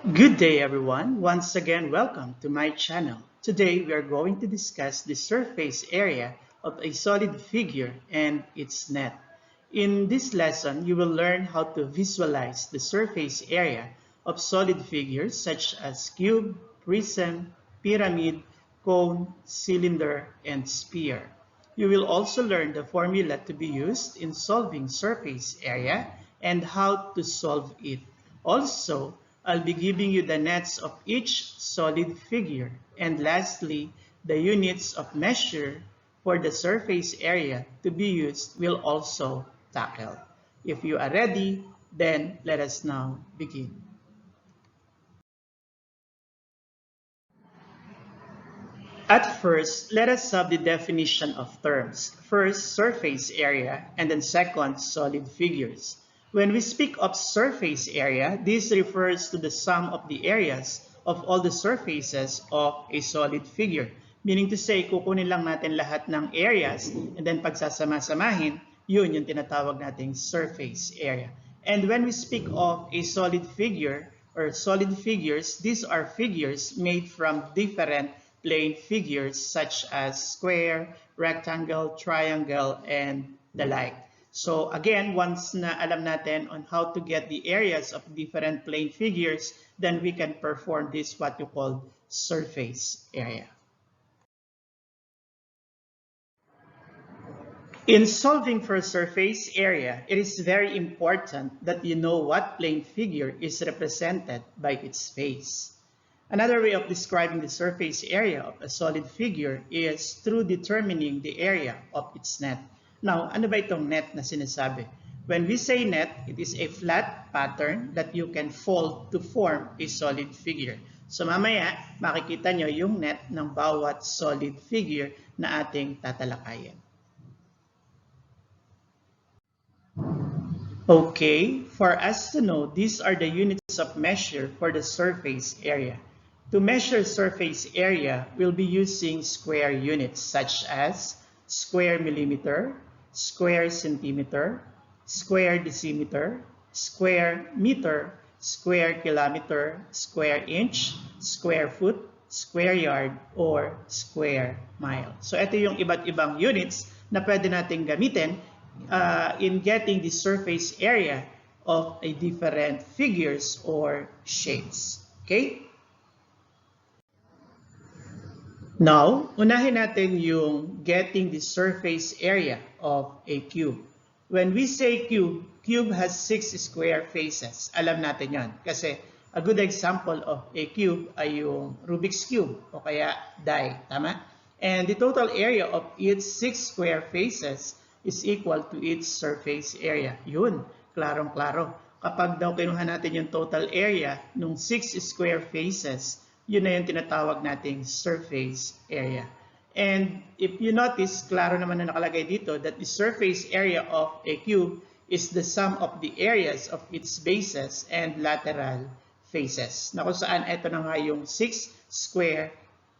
Good day everyone. Once again, welcome to my channel. Today we are going to discuss the surface area of a solid figure and its net. In this lesson, you will learn how to visualize the surface area of solid figures such as cube, prism, pyramid, cone, cylinder, and sphere. You will also learn the formula to be used in solving surface area and how to solve it. Also, I'll be giving you the nets of each solid figure. And lastly, the units of measure for the surface area to be used will also tackle. If you are ready, then let us now begin. At first, let us have the definition of terms. First, surface area, and then second, solid figures. When we speak of surface area, this refers to the sum of the areas of all the surfaces of a solid figure. Meaning to say, kukunin lang natin lahat ng areas and then pagsasama-samahin, yun yung tinatawag nating surface area. And when we speak of a solid figure or solid figures, these are figures made from different plane figures such as square, rectangle, triangle, and the like. So again, once na alam natin on how to get the areas of different plane figures, then we can perform this what you call surface area. In solving for surface area, it is very important that you know what plane figure is represented by its face. Another way of describing the surface area of a solid figure is through determining the area of its net. Now, ano ba itong net na sinasabi? When we say net, it is a flat pattern that you can fold to form a solid figure. So mamaya, makikita nyo yung net ng bawat solid figure na ating tatalakayin. Okay, for us to know, these are the units of measure for the surface area. To measure surface area, we'll be using square units such as square millimeter, square centimeter, square decimeter, square meter, square kilometer, square inch, square foot, square yard, or square mile. So ito yung iba't ibang units na pwede nating gamitin in getting the surface area of a different figures or shapes. Okay? Now, unahin natin yung getting the surface area of a cube. When we say cube, cube has 6 square faces. Alam natin yon kasi a good example of a cube ay yung Rubik's Cube o kaya die. Tama? And the total area of its 6 square faces is equal to its surface area. Yun, klarong-klaro. Kapag daw kinuha natin yung total area ng 6 square faces, yun na yung tinatawag nating surface area. And if you notice, klaro naman na nakalagay dito that the surface area of a cube is the sum of the areas of its bases and lateral faces. Na kung saan ito na nga yung 6 square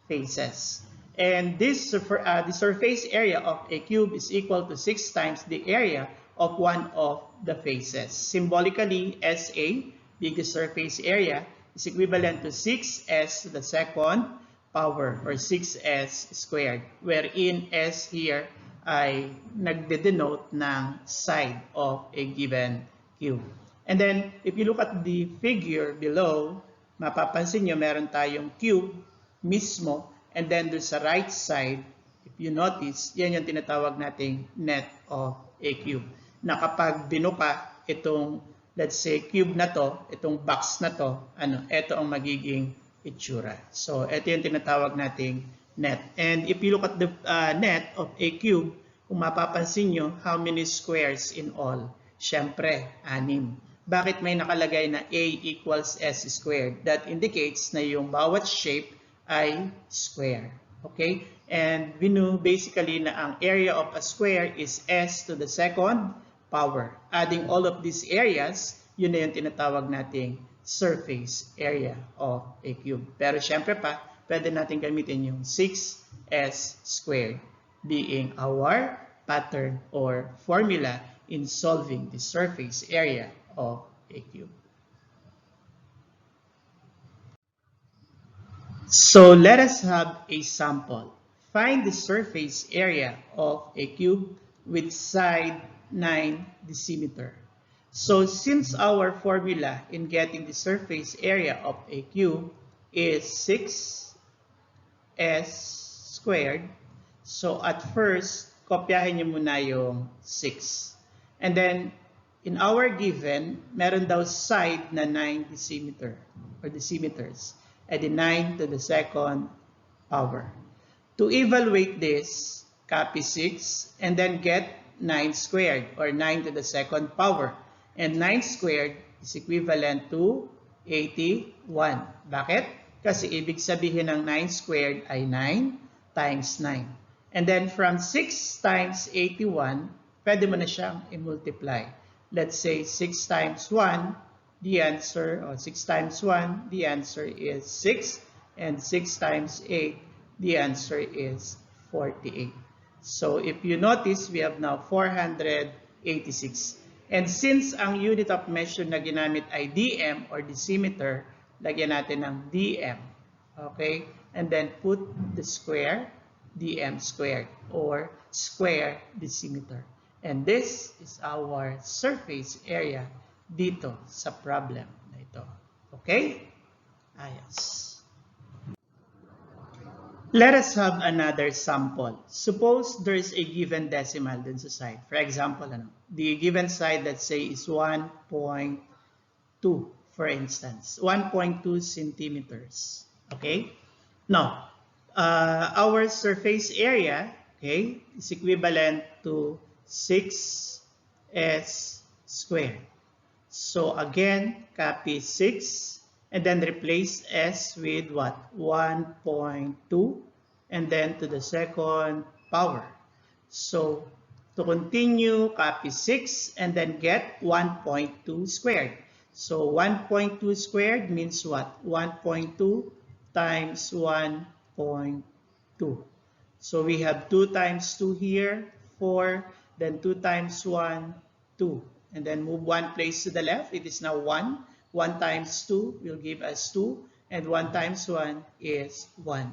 faces. And this the surface area of a cube is equal to 6 times the area of one of the faces. Symbolically, SA, biggest surface area, is equivalent to 6s to the second power or 6s squared, wherein s here ay nagde-denote ng side of a given cube. And then, if you look at the figure below, mapapansin nyo meron tayong cube mismo. And then there's a right side, if you notice, yan yung tinatawag nating net of a cube. Na kapag binuka itong, let's say, cube na to, itong box na to, ito ang magiging itsura. So, ito yung tinatawag nating net. And if you look at the net of a cube, kung mapapansin nyo, how many squares in all? Siyempre, 6. Bakit may nakalagay na A equals S squared? That indicates na yung bawat shape ay square. Okay? And we know basically na ang area of a square is S to the second power. Adding all of these areas, yun na yung tinatawag nating surface area of a cube. Pero syempre pa, pwede natin gamitin yung 6S squared being our pattern or formula in solving the surface area of a cube. So let us have a sample. Find the surface area of a cube with side 9 decimeter. So since our formula in getting the surface area of a cube is 6s squared, so at first, kopyahin nyo muna yung 6. And then, in our given, meron daw side na 9 decimeter or decimeters. And the 9 to the second power. To evaluate this, copy 6 and then get 9 squared or 9 to the second power. And 9 squared is equivalent to 81. Bakit? Kasi ibig sabihin ng 9 squared ay 9 times 9. And then from 6 times 81, pwede mo na siyang i-multiply. Let's say 6 times 1, the answer, or 6 times 1, the answer is 6. And 6 times 8, the answer is 48. So if you notice, we have now 486. And since ang unit of measure na ginamit ay dm or decimeter, lagyan natin ng dm. Okay? And then put the square, dm squared, or square decimeter. And this is our surface area dito sa problem na ito. Okay? Ayos. Let us have another sample. Suppose there is a given decimal dun sa side. For example, the given side, let's say, is 1.2, for instance. 1.2 centimeters. Okay? Now, our surface area, okay, is equivalent to 6s squared. So again, copy 6 and then replace s with what? 1.2 and then to the second power. So to continue, copy 6 and then get 1.2 squared. So 1.2 squared means what? 1.2 times 1.2. So we have 2 times 2 here, 4, then 2 times 1, 2. And then move one place to the left. It is now 1. 1 times 2 will give us 2. And 1 times 1 is 1.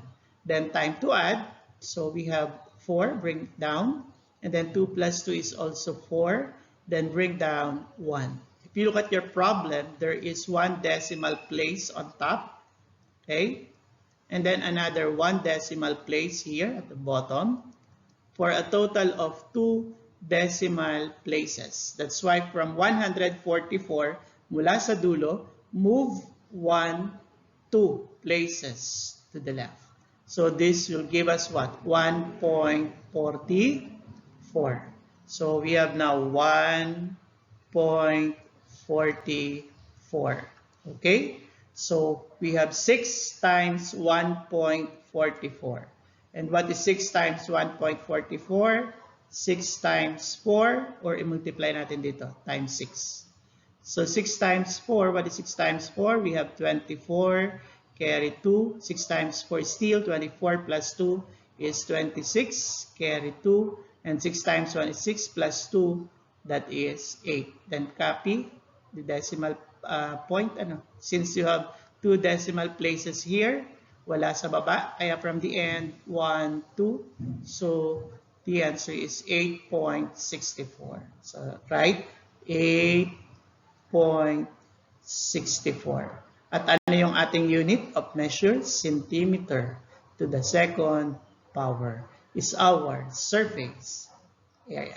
Then time to add. So we have 4. Bring it down. And then 2 plus 2 is also 4. Then bring down 1. If you look at your problem, there is 1 decimal place on top. Okay? And then another 1 decimal place here at the bottom. For a total of 2 decimal places. That's why from 144, mula sa dulo, move 1, 2 places to the left. So this will give us what? 1.44. So we have now 1.44. Okay? So we have 6 times 1.44. And what is 6 times 1.44? 6 times 4, or i-multiply natin dito, times 6. So 6 times 4, what is 6 times 4? We have 24, carry 2. 6 times 4 is still 24 plus 2 is 26, carry 2. And 6 times 1 is 6 plus 2, that is 8. Then copy the decimal point. Since you have 2 decimal places here, wala sa baba, kaya from the end, 1, 2. So the answer is 8.64. So, right? 8.64. At ano yung ating unit of measure? Centimeter to the second power is our surface area.